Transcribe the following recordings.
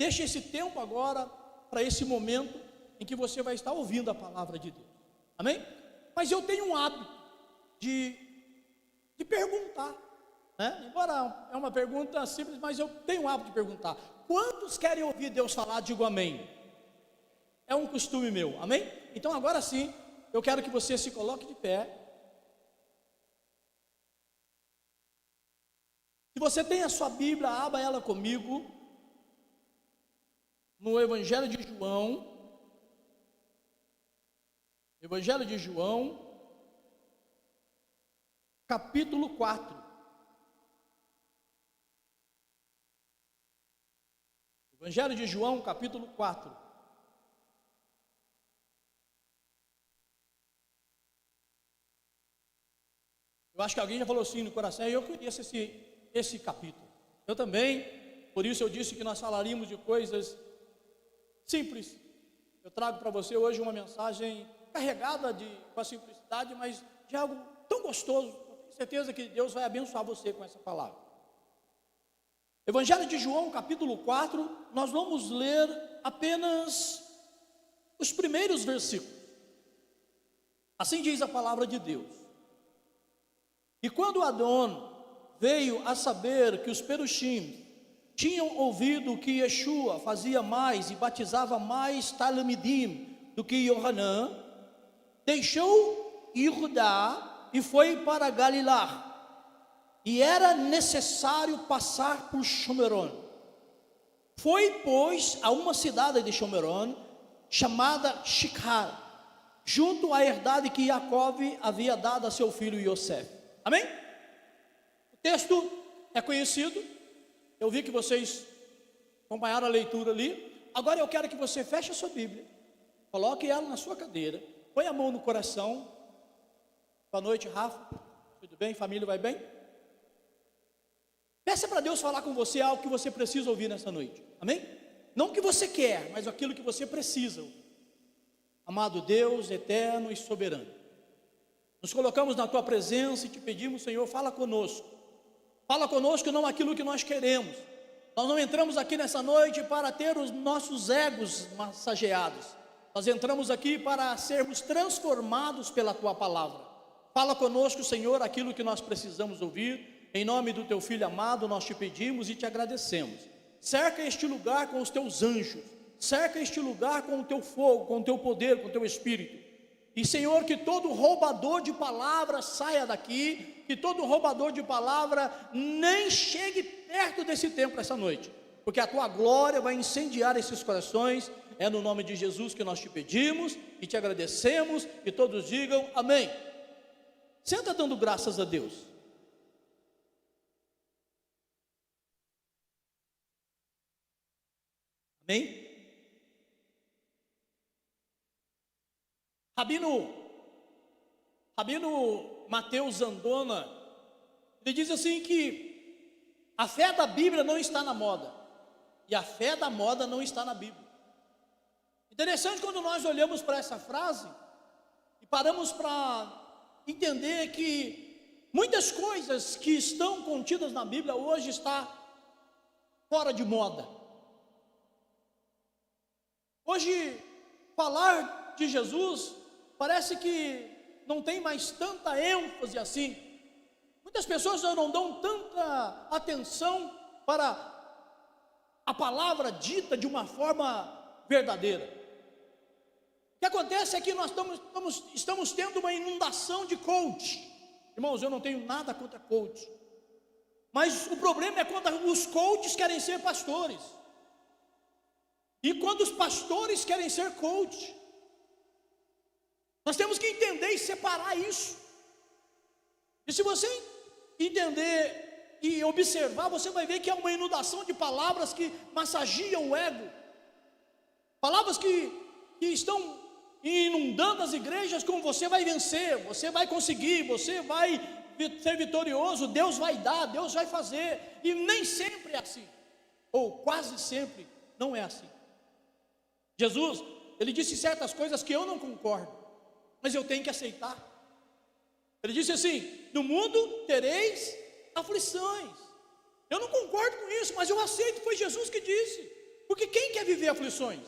Deixe esse tempo agora para esse momento em que você vai estar ouvindo a palavra de Deus. Amém? Mas eu tenho um hábito de perguntar, né? Embora é uma pergunta simples, mas eu tenho o hábito de perguntar. Quantos querem ouvir Deus falar? Digo amém. É um costume meu, amém? Então agora sim, eu quero que você se coloque de pé. Se você tem a sua Bíblia, abra ela comigo no Evangelho de João. Evangelho de João, capítulo 4. Evangelho de João, capítulo 4. Eu acho que alguém já falou assim no coração, eu conheço esse capítulo. Eu também, por isso eu disse que nós falaríamos de coisas simples. Eu trago para você hoje uma mensagem carregada com a simplicidade, mas de algo tão gostoso. Eu tenho certeza que Deus vai abençoar você com essa palavra. Evangelho de João, capítulo 4, nós vamos ler apenas os primeiros versículos. Assim diz a palavra de Deus. E quando Adão veio a saber que os perushim tinham ouvido que Yeshua fazia mais e batizava mais talmidim do que Yohanan, deixou Judá e foi para Galilá. E era necessário passar por Shomeron. Foi, pois, a uma cidade de Shomeron, chamada Shikhar, junto à herdade que Jacó havia dado a seu filho Yosef. Amém? O texto é conhecido. Eu vi que vocês acompanharam a leitura ali. Agora eu quero que você feche a sua Bíblia, coloque ela na sua cadeira, põe a mão no coração. Boa noite, Rafa. Tudo bem? Família, vai bem? Peça para Deus falar com você algo que você precisa ouvir nessa noite. Amém? Não o que você quer, mas aquilo que você precisa ouvir. Amado Deus, eterno e soberano, nos colocamos na tua presença e te pedimos, Senhor, fala conosco. Fala conosco não aquilo que nós queremos. Nós não entramos aqui nessa noite para ter os nossos egos massageados. Nós entramos aqui para sermos transformados pela tua palavra. Fala conosco, Senhor, aquilo que nós precisamos ouvir. Em nome do teu Filho amado, nós te pedimos e te agradecemos. Cerca este lugar com os teus anjos. Cerca este lugar com o teu fogo, com o teu poder, com o teu Espírito. E, Senhor, que todo roubador de palavra saia daqui, que todo roubador de palavra nem chegue perto desse templo essa noite, porque a tua glória vai incendiar esses corações. É no nome de Jesus que nós te pedimos e te agradecemos, e todos digam amém. Senta dando graças a Deus. Amém? Rabino Mateus Zandona, ele diz assim que a fé da Bíblia não está na moda, e a fé da moda não está na Bíblia. Interessante quando nós olhamos para essa frase e paramos para entender que muitas coisas que estão contidas na Bíblia hoje está fora de moda. Hoje, falar de Jesus parece que não tem mais tanta ênfase assim. Muitas pessoas não dão tanta atenção para a palavra dita de uma forma verdadeira. O que acontece é que nós estamos tendo uma inundação de coach. Irmãos, eu não tenho nada contra coach, mas o problema é quando os coaches querem ser pastores, e quando os pastores querem ser coach. Nós temos que entender e separar isso. E se você entender e observar, você vai ver que há uma inundação de palavras que massagiam o ego. Palavras que estão inundando as igrejas como você vai vencer, você vai conseguir, você vai ser vitorioso, Deus vai dar, Deus vai fazer. E nem sempre é assim, ou quase sempre não é assim. Jesus, ele disse certas coisas que eu não concordo, mas eu tenho que aceitar. Ele disse assim: no mundo tereis aflições. Eu não concordo com isso, mas eu aceito, foi Jesus que disse. Porque quem quer viver aflições?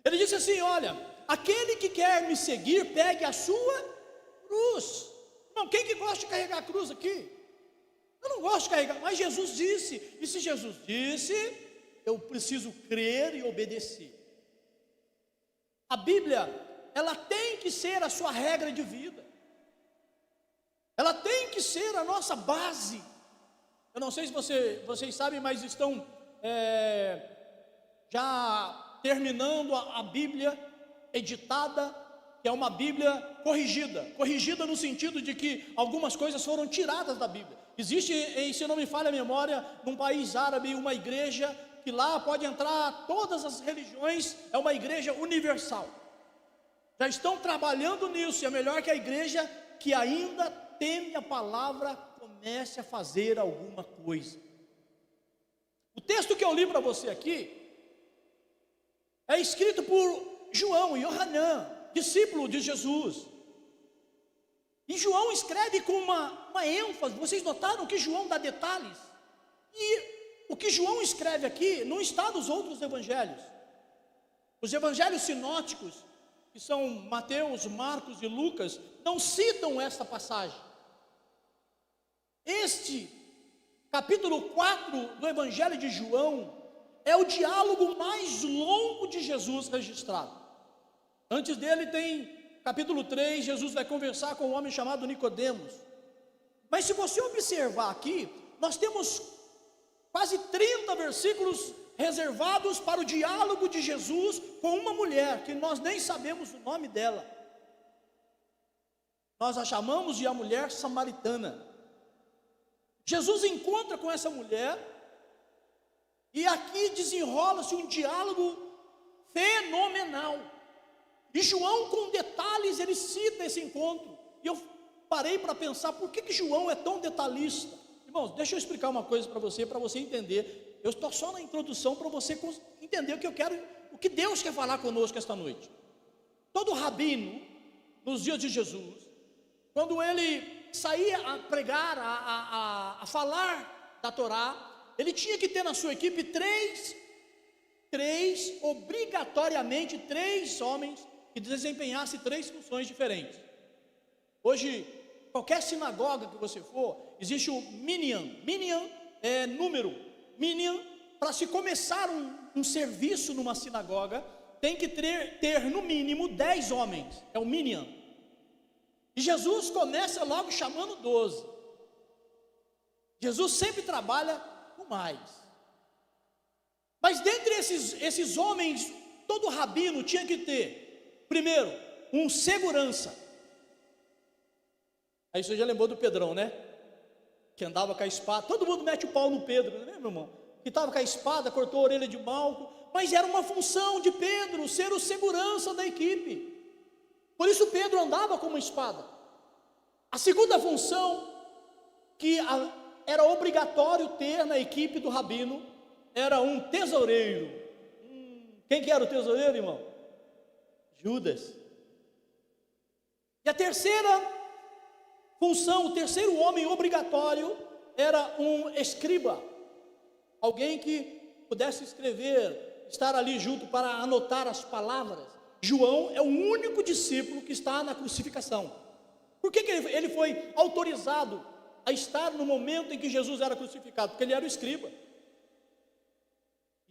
Ele disse assim: olha, aquele que quer me seguir, pegue a sua cruz. Não, quem que gosta de carregar a cruz aqui? Eu não gosto de carregar, mas Jesus disse, e se Jesus disse, eu preciso crer e obedecer. A Bíblia, ela tem que ser a sua regra de vida, ela tem que ser a nossa base. Eu não sei se vocês sabem, mas estão já terminando a Bíblia editada, que é uma Bíblia corrigida no sentido de que algumas coisas foram tiradas da Bíblia. Existe, se não me falha a memória, num país árabe, uma igreja que lá pode entrar todas as religiões, é uma igreja universal. Já estão trabalhando nisso, e é melhor que a igreja que ainda teme a palavra comece a fazer alguma coisa. O texto que eu li para você aqui é escrito por João, Yohanan, discípulo de Jesus. E João escreve com uma ênfase. Vocês notaram que João dá detalhes? E o que João escreve aqui não está nos outros evangelhos. Os evangelhos sinóticos, que são Mateus, Marcos e Lucas, não citam esta passagem. Este capítulo 4 do evangelho de João é o diálogo mais longo de Jesus registrado. Antes dele tem capítulo 3, Jesus vai conversar com um homem chamado Nicodemos. Mas se você observar aqui, nós temos quase 30 versículos reservados para o diálogo de Jesus com uma mulher, que nós nem sabemos o nome dela. Nós a chamamos de a mulher samaritana. Jesus encontra com essa mulher, e aqui desenrola-se um diálogo fenomenal. E João, com detalhes, ele cita esse encontro. E eu parei para pensar, por que João é tão detalhista? Irmãos, deixa eu explicar uma coisa para você entender. Eu estou só na introdução para você entender o que Deus quer falar conosco esta noite. Todo rabino, nos dias de Jesus, quando ele saía a pregar, a falar da Torá, ele tinha que ter na sua equipe obrigatoriamente três homens que desempenhassem 3 funções diferentes. Hoje, qualquer sinagoga que você for, existe o minyan. Minyan é número. Minyan, para se começar um serviço numa sinagoga, tem que ter no mínimo 10 homens. É o minyan. E Jesus começa logo chamando 12. Jesus sempre trabalha com mais. Mas dentre esses homens, todo rabino tinha que ter, primeiro, um segurança. Aí você já lembrou do Pedrão, né? Que andava com a espada. Todo mundo mete o pau no Pedro, não é, meu irmão? Que estava com a espada, cortou a orelha de Malco. Mas era uma função de Pedro, ser o segurança da equipe. Por isso Pedro andava com uma espada. A segunda função, que era obrigatório ter na equipe do rabino, era um tesoureiro. Quem que era o tesoureiro, irmão? Judas. E a terceira função, o terceiro homem obrigatório, era um escriba. Alguém que pudesse escrever, estar ali junto para anotar as palavras. João é o único discípulo que está na crucificação. Por que ele foi autorizado a estar no momento em que Jesus era crucificado? Porque ele era o escriba.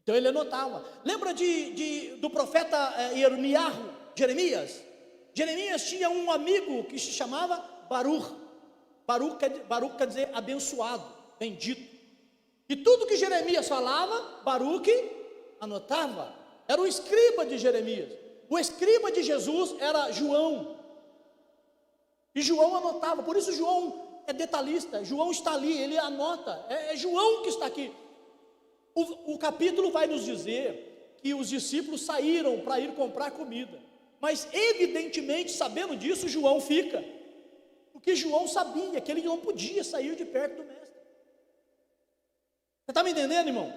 Então ele anotava. Lembra do profeta Jeremias? Jeremias tinha um amigo que se chamava Baruch. Baruch quer dizer abençoado, bendito. E tudo que Jeremias falava, Baruch anotava. Era o escriba de Jeremias. O escriba de Jesus era João. E João anotava. Por isso João é detalhista. João está ali, ele anota. É João que está aqui. O capítulo vai nos dizer que os discípulos saíram para ir comprar comida. Mas evidentemente, sabendo disso, João fica. Porque João sabia que ele não podia sair de perto do mestre. Você está me entendendo, irmão?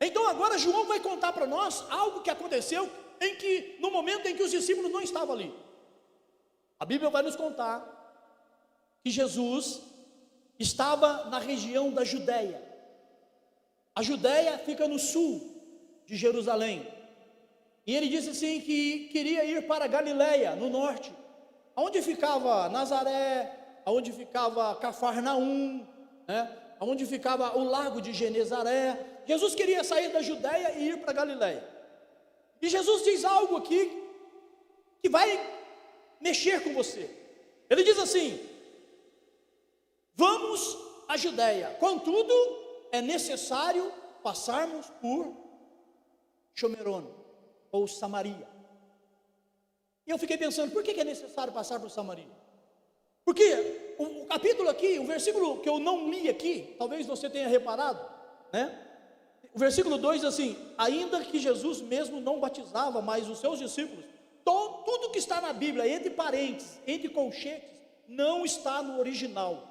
Então agora João vai contar para nós algo que aconteceu no momento em que os discípulos não estavam ali. A Bíblia vai nos contar que Jesus estava na região da Judéia. A Judéia fica no sul de Jerusalém. E ele disse assim que queria ir para Galiléia, no norte, onde ficava Nazaré, onde ficava Cafarnaum, né? Onde ficava o lago de Genezaré. Jesus queria sair da Judéia e ir para Galiléia. E Jesus diz algo aqui que vai mexer com você. Ele diz assim: vamos à Judéia, contudo é necessário passarmos por Shomeron, ou Samaria. E eu fiquei pensando, por que é necessário passar por Samaria? Porque o capítulo aqui, o versículo que eu não li aqui, talvez você tenha reparado, né? O versículo 2 diz assim: ainda que Jesus mesmo não batizava, mas os seus discípulos, tudo que está na Bíblia, entre parênteses, entre colchetes, não está no original,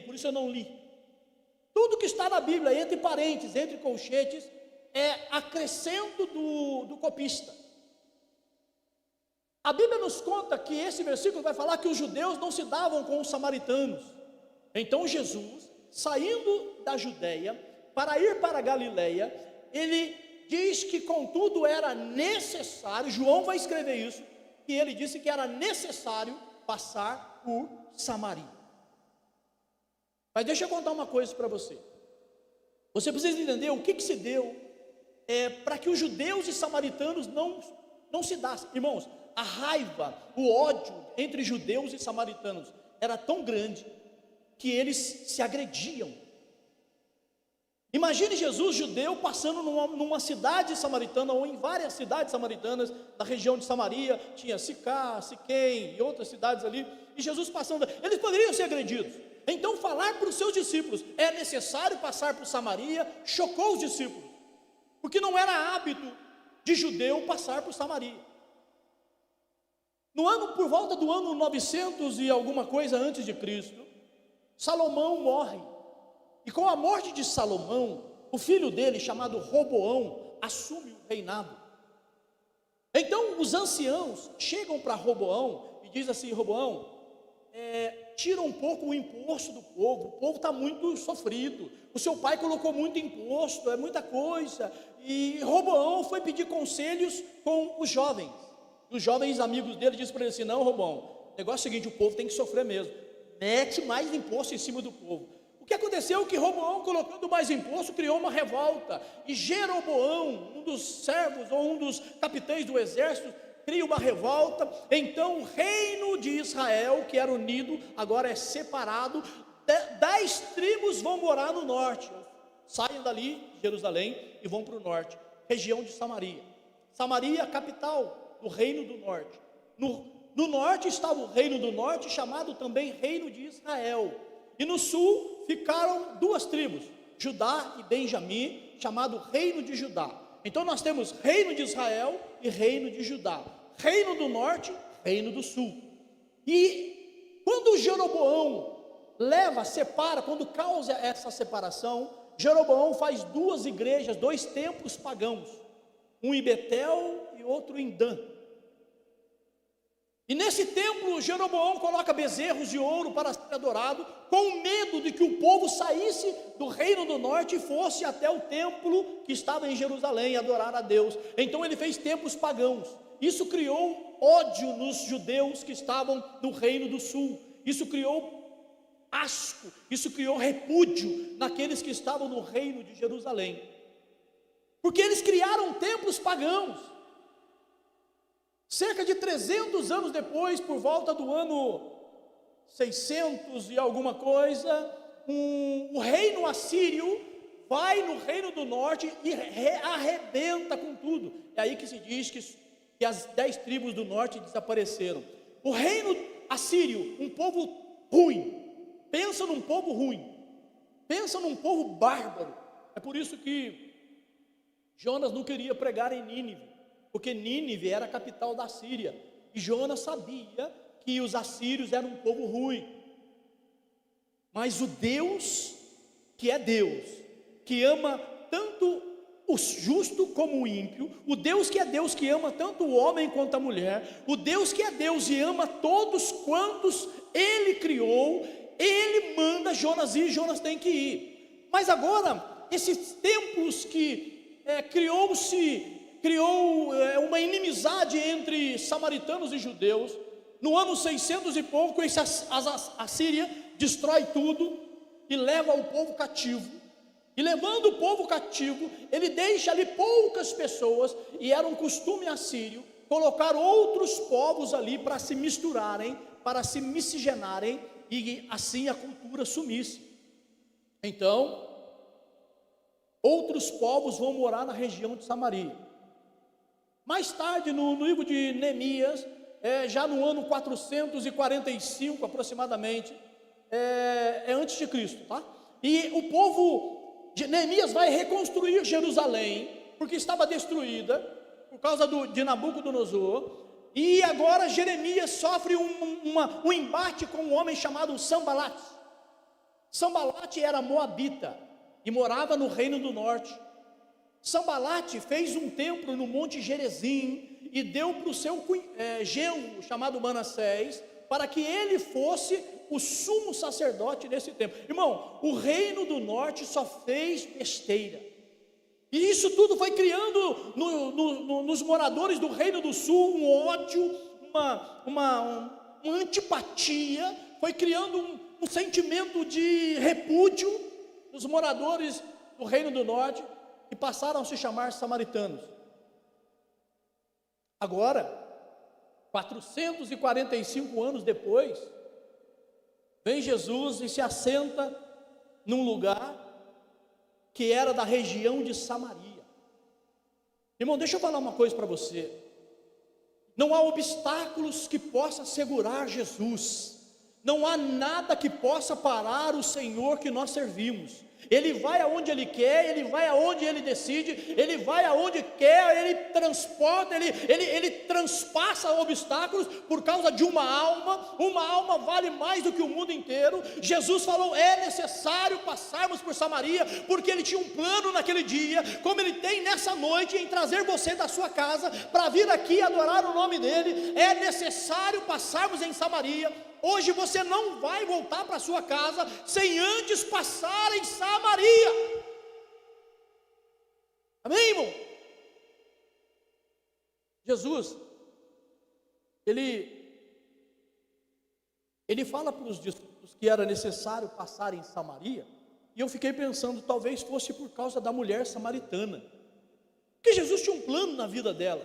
por isso eu não li. Tudo que está na Bíblia, entre parênteses, entre colchetes, é acrescento do copista. A Bíblia nos conta que esse versículo vai falar que os judeus não se davam com os samaritanos. Então Jesus, saindo da Judéia para ir para a Galiléia, ele diz que contudo era necessário, João vai escrever isso, que ele disse que era necessário passar por Samaria. Mas deixa eu contar uma coisa para você. Você precisa entender o que se deu para que os judeus e samaritanos não se dassem. Irmãos, a raiva, o ódio entre judeus e samaritanos era tão grande que eles se agrediam. Imagine Jesus, judeu, passando numa cidade samaritana, ou em várias cidades samaritanas, da região de Samaria, tinha Sicá, Siquém e outras cidades ali, e Jesus passando, eles poderiam ser agredidos. Então falar para os seus discípulos, é necessário passar por Samaria, chocou os discípulos, porque não era hábito de judeu passar por Samaria. Por volta do ano 900 e alguma coisa antes de Cristo, Salomão morre. E com a morte de Salomão, o filho dele, chamado Roboão, assume o reinado. Então os anciãos chegam para Roboão e dizem assim: Roboão, tira um pouco o imposto do povo, o povo está muito sofrido, o seu pai colocou muito imposto, é muita coisa. E Roboão foi pedir conselhos com os jovens. Os jovens amigos dele dizem para ele assim: não, Roboão, o negócio é o seguinte, o povo tem que sofrer mesmo, mete mais imposto em cima do povo. O que aconteceu é que Roboão, colocando mais imposto, criou uma revolta, e Jeroboão, um dos servos ou um dos capitães do exército, cria uma revolta. Então o reino de Israel, que era unido, agora é separado. 10 tribos vão morar no norte, saem dali de Jerusalém e vão para o norte, região de Samaria. Samaria, capital do reino do norte. No norte estava o reino do norte, chamado também reino de Israel. E no sul ficaram 2 tribos, Judá e Benjamim, chamado reino de Judá. Então nós temos reino de Israel e reino de Judá, reino do norte, reino do sul. E quando Jeroboão separa, quando causa essa separação, Jeroboão faz 2 igrejas, 2 templos pagãos, um em Betel e outro em Dan. E nesse templo Jeroboão coloca bezerros de ouro para ser adorado, com medo de que o povo saísse do reino do norte e fosse até o templo que estava em Jerusalém adorar a Deus. Então ele fez templos pagãos. Isso criou ódio nos judeus que estavam no reino do sul. Isso criou asco, isso criou repúdio naqueles que estavam no reino de Jerusalém, porque eles criaram templos pagãos. Cerca de 300 anos depois, por volta do ano 600 e alguma coisa, o reino assírio vai no reino do norte e arrebenta com tudo. É aí que se diz que as 10 tribos do norte desapareceram. O reino assírio, um povo ruim, pensa num povo ruim, pensa num povo bárbaro. É por isso que Jonas não queria pregar em Nínive, porque Nínive era a capital da Síria, e Jonas sabia que os assírios eram um povo ruim. Mas o Deus, que é Deus, que ama tanto o justo como o ímpio, o Deus que é Deus, que ama tanto o homem quanto a mulher, o Deus que é Deus e ama todos quantos Ele criou, Ele manda Jonas ir, Jonas tem que ir. Mas agora, esses templos que criou uma inimizade entre samaritanos e judeus. No ano 600 e pouco, a Síria destrói tudo e leva o povo cativo. E levando o povo cativo, ele deixa ali poucas pessoas, e era um costume assírio colocar outros povos ali para se misturarem, para se miscigenarem, e assim a cultura sumisse. Então, outros povos vão morar na região de Samaria. Mais tarde, no livro de Neemias, já no ano 445 aproximadamente, antes de Cristo, tá? E o povo de Neemias vai reconstruir Jerusalém, porque estava destruída por causa de Nabucodonosor. E agora Jeremias sofre um embate com um homem chamado Sambalate. Sambalate era moabita e morava no reino do norte. Sambalate fez um templo no monte Gerizim e deu para o seu genro chamado Manassés, para que ele fosse o sumo sacerdote desse templo. Irmão, o reino do norte só fez besteira, e isso tudo foi criando nos moradores do reino do sul um ódio, uma antipatia, foi criando um sentimento de repúdio nos moradores do reino do norte, e passaram a se chamar samaritanos. Agora, 445 anos depois, vem Jesus e se assenta num lugar que era da região de Samaria. Irmão, deixa eu falar uma coisa para você. Não há obstáculos que possa segurar Jesus. Não há nada que possa parar o Senhor que nós servimos. Ele vai aonde Ele quer, Ele vai aonde Ele decide, Ele vai aonde quer, Ele transporta, Ele transpassa obstáculos por causa de uma alma vale mais do que o mundo inteiro. Jesus falou, é necessário passarmos por Samaria, porque Ele tinha um plano naquele dia, como Ele tem nessa noite, em trazer você da sua casa, para vir aqui adorar o nome dEle. É necessário passarmos em Samaria. Hoje você não vai voltar para sua casa sem antes passar em Samaria. Amém, irmão? Jesus, ele fala para os discípulos que era necessário passar em Samaria, e eu fiquei pensando, talvez fosse por causa da mulher samaritana, porque Jesus tinha um plano na vida dela.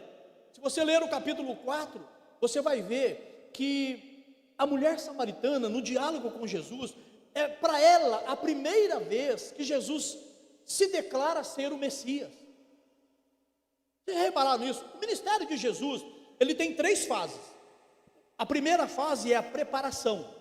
Se você ler o capítulo 4, você vai ver que a mulher samaritana, no diálogo com Jesus, é para ela a primeira vez que Jesus se declara ser o Messias. Vocês repararam nisso? O ministério de Jesus, ele tem 3 fases. A primeira fase é a preparação.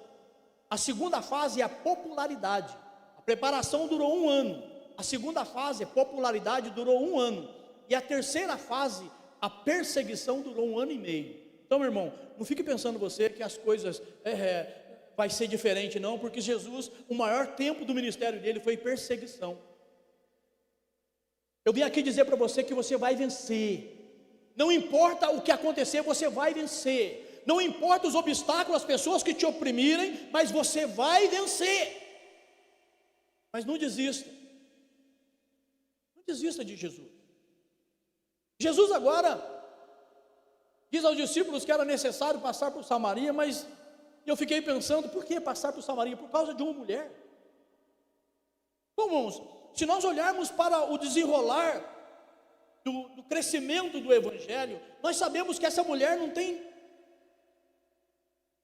A segunda fase é a popularidade. A preparação durou 1 ano. A segunda fase, a popularidade, durou 1 ano. E a terceira fase, a perseguição, durou 1 ano e meio. Então, meu irmão, não fique pensando você que as coisas vai ser diferente, não, porque Jesus, o maior tempo do ministério dele foi perseguição. Eu vim aqui dizer para você que você vai vencer. Não importa o que acontecer, você vai vencer. Não importa os obstáculos, as pessoas que te oprimirem, mas você vai vencer. Mas não desista. Não desista de Jesus. Jesus agora diz aos discípulos que era necessário passar por Samaria, mas eu fiquei pensando, por que passar por Samaria? Por causa de uma mulher. Bom, irmãos, se nós olharmos para o desenrolar do crescimento do Evangelho, nós sabemos que essa mulher não tem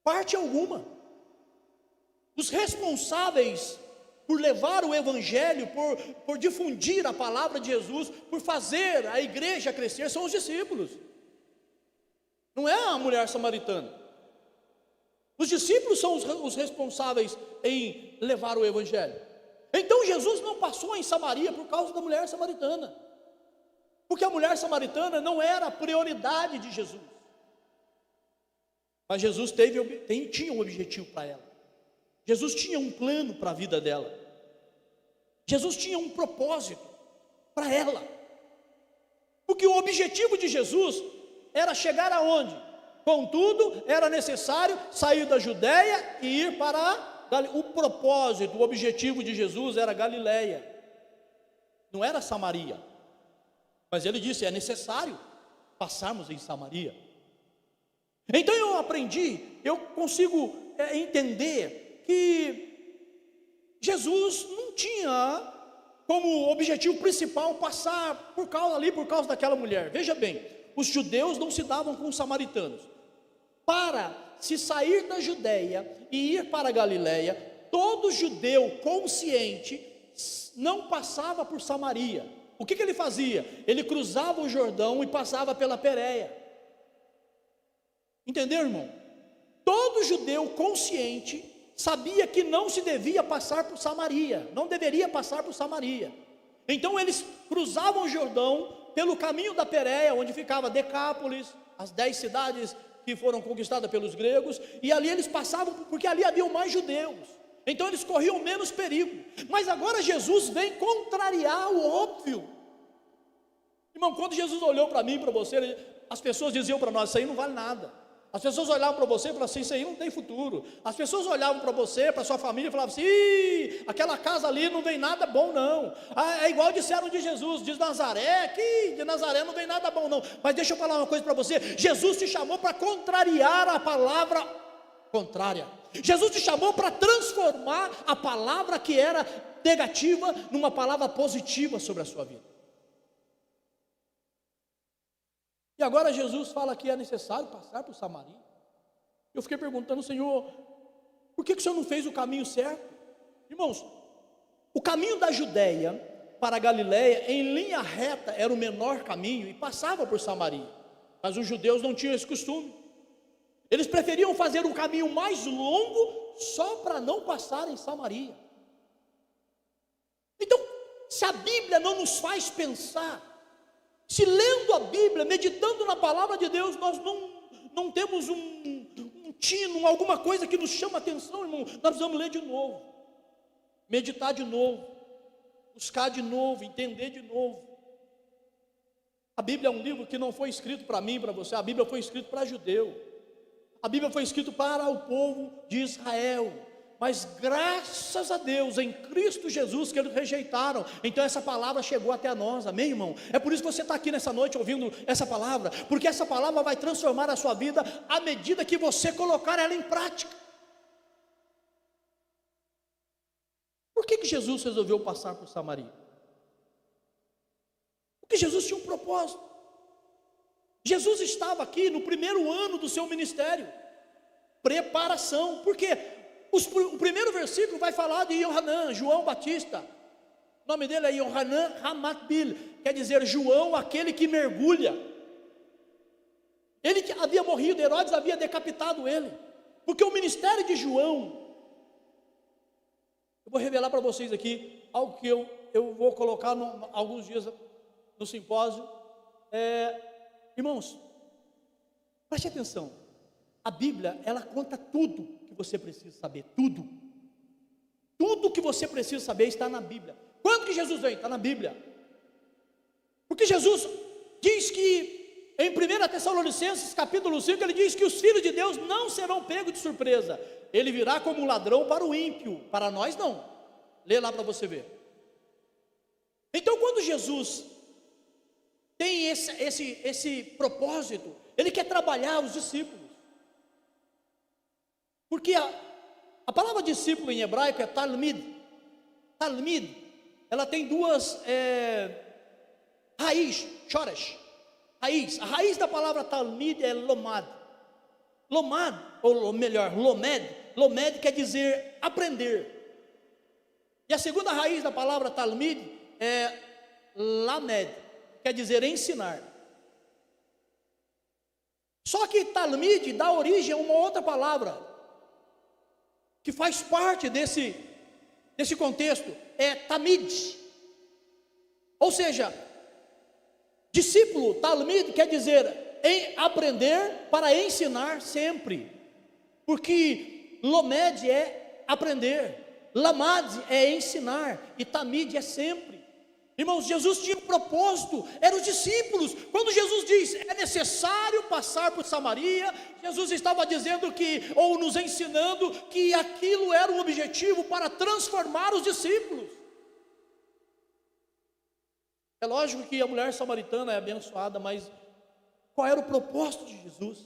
parte alguma. Os responsáveis por levar o Evangelho, por difundir a palavra de Jesus, por fazer a igreja crescer, são os discípulos. Não é a mulher samaritana. Os discípulos são os responsáveis em levar o Evangelho. Então Jesus não passou em Samaria por causa da mulher samaritana, porque a mulher samaritana não era a prioridade de Jesus. Mas Jesus tinha um objetivo para ela. Jesus tinha um plano para a vida dela. Jesus tinha um propósito para ela. Porque o objetivo de Jesus era chegar aonde? Contudo, era necessário sair da Judéia e ir para o propósito, o objetivo de Jesus era Galileia. não era Samaria. Mas ele disse: é necessário passarmos em Samaria. Então eu consigo entender que Jesus não tinha como objetivo principal passar por causa daquela mulher. Veja bem, os judeus não se davam com os samaritanos. Para se sair da Judéia e ir para a Galiléia, todo judeu consciente não passava por Samaria. O que ele fazia? Ele cruzava o Jordão e passava pela Pérea. Entendeu, irmão? Todo judeu consciente sabia que não se devia passar por Samaria, não deveria passar por Samaria. Então eles cruzavam o Jordão pelo caminho da Pérea, onde ficava Decápolis, as 10 cidades que foram conquistadas pelos gregos, e ali eles passavam, porque ali haviam mais judeus, então eles corriam menos perigo. Mas agora Jesus vem contrariar o óbvio. Irmão, quando Jesus olhou para mim e para você, as pessoas diziam para nós: isso aí não vale nada. As pessoas olhavam para você e falavam assim: isso aí não tem futuro. As pessoas olhavam para você, para sua família, e falavam assim: aquela casa ali não vem nada bom não. É igual disseram de Jesus, de Nazaré, que de Nazaré não vem nada bom não. Mas deixa eu falar uma coisa para você: Jesus te chamou para contrariar a palavra contrária. Jesus te chamou para transformar a palavra que era negativa numa palavra positiva sobre a sua vida. E agora Jesus fala que é necessário passar por Samaria. Eu fiquei perguntando: Senhor, por que o Senhor não fez o caminho certo? Irmãos, o caminho da Judéia para a Galiléia, em linha reta, era o menor caminho e passava por Samaria. Mas os judeus não tinham esse costume. Eles preferiam fazer um caminho mais longo só para não passar em Samaria. Então, se a Bíblia não nos faz pensar, se lendo a Bíblia, meditando na palavra de Deus, nós não temos um tino, alguma coisa que nos chama a atenção, irmão, nós precisamos ler de novo, meditar de novo, buscar de novo, entender de novo. A Bíblia é um livro que não foi escrito para mim e para você. A Bíblia foi escrita para judeu. A Bíblia foi escrita para o povo de Israel. Mas graças a Deus, em Cristo Jesus, que eles rejeitaram, então essa palavra chegou até nós, amém, irmão? É por isso que você está aqui nessa noite ouvindo essa palavra, porque essa palavra vai transformar a sua vida à medida que você colocar ela em prática. Por que Jesus resolveu passar por Samaria? Porque Jesus tinha um propósito. Jesus estava aqui no primeiro ano do seu ministério, preparação. Por quê? O primeiro versículo vai falar de Yohanan, João Batista. O nome dele é Yohanan Hamatbil, quer dizer João, aquele que mergulha. Ele que havia morrido, Herodes havia decapitado ele, porque o ministério de João, eu vou revelar para vocês aqui algo que eu vou colocar alguns dias no simpósio. Irmãos, preste atenção. A Bíblia, ela conta tudo que você precisa saber, tudo. Tudo que você precisa saber está na Bíblia. Quando que Jesus vem? Está na Bíblia. Porque Jesus diz que em 1 Tessalonicenses capítulo 5, ele diz que os filhos de Deus não serão pegos de surpresa. Ele virá como um ladrão para o ímpio, para nós não. Lê lá para você ver. Então quando Jesus tem esse propósito, ele quer trabalhar os discípulos. Porque a palavra discípulo em hebraico é talmid. Talmid, ela tem duas raiz, shoresh, raiz. A raiz da palavra talmid é lomad. Lomad, ou melhor, lomed quer dizer aprender. E a segunda raiz da palavra talmid é lamed, quer dizer ensinar. Só que talmid dá origem a uma outra palavra que faz parte desse contexto, é tamid. Ou seja, discípulo, talmid, quer dizer aprender para ensinar sempre. Porque lomed é aprender, lamad é ensinar e tamid é sempre. Irmãos, Jesus tinha um propósito, eram os discípulos. Quando Jesus diz, é necessário passar por Samaria, Jesus estava dizendo que, ou nos ensinando, que aquilo era o objetivo para transformar os discípulos. É lógico que a mulher samaritana é abençoada, mas qual era o propósito de Jesus?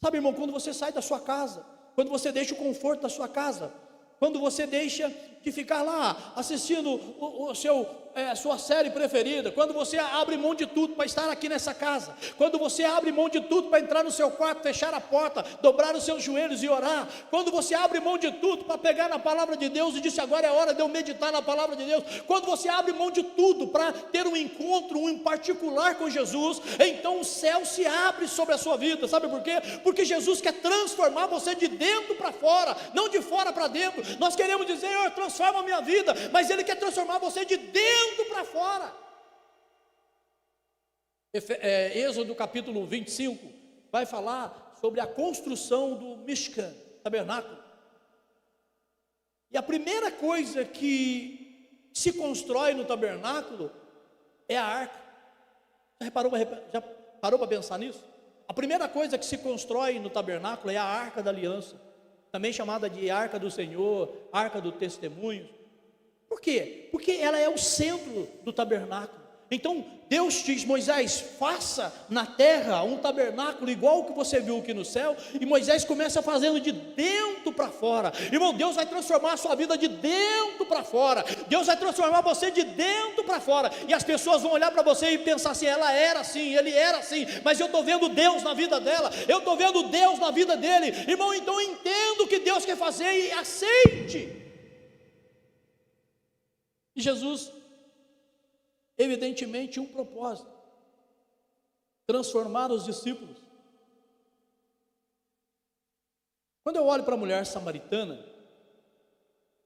Sabe, irmão, quando você sai da sua casa, quando você deixa o conforto da sua casa, quando você deixa de ficar lá assistindo a sua série preferida, quando você abre mão de tudo para estar aqui nessa casa, quando você abre mão de tudo para entrar no seu quarto, fechar a porta, dobrar os seus joelhos e orar, quando você abre mão de tudo para pegar na palavra de Deus e dizer agora é hora de eu meditar na palavra de Deus, quando você abre mão de tudo para ter um encontro, um em particular com Jesus, então o céu se abre sobre a sua vida. Sabe por quê? Porque Jesus quer transformar você de dentro para fora, não de fora para dentro. Nós queremos dizer, Senhor, transforma a minha vida, mas Ele quer transformar você de dentro para fora. Êxodo capítulo 25 vai falar sobre a construção do Mishkan, tabernáculo. E a primeira coisa que se constrói no tabernáculo é a arca. Já parou para pensar nisso? A primeira coisa que se constrói no tabernáculo é a arca da aliança, também chamada de arca do Senhor, arca do testemunho. Por quê? Porque ela é o centro do tabernáculo. Então Deus diz, Moisés, faça na terra um tabernáculo igual o que você viu aqui no céu. E Moisés começa fazendo de dentro para fora. Irmão, Deus vai transformar a sua vida de dentro para fora. Deus vai transformar você de dentro para fora. E as pessoas vão olhar para você e pensar assim, ela era assim, ele era assim, mas eu estou vendo Deus na vida dela, eu estou vendo Deus na vida dele. Irmão, então entenda o que Deus quer fazer e aceite. E Jesus, evidentemente, tinha um propósito: transformar os discípulos. Quando eu olho para a mulher samaritana,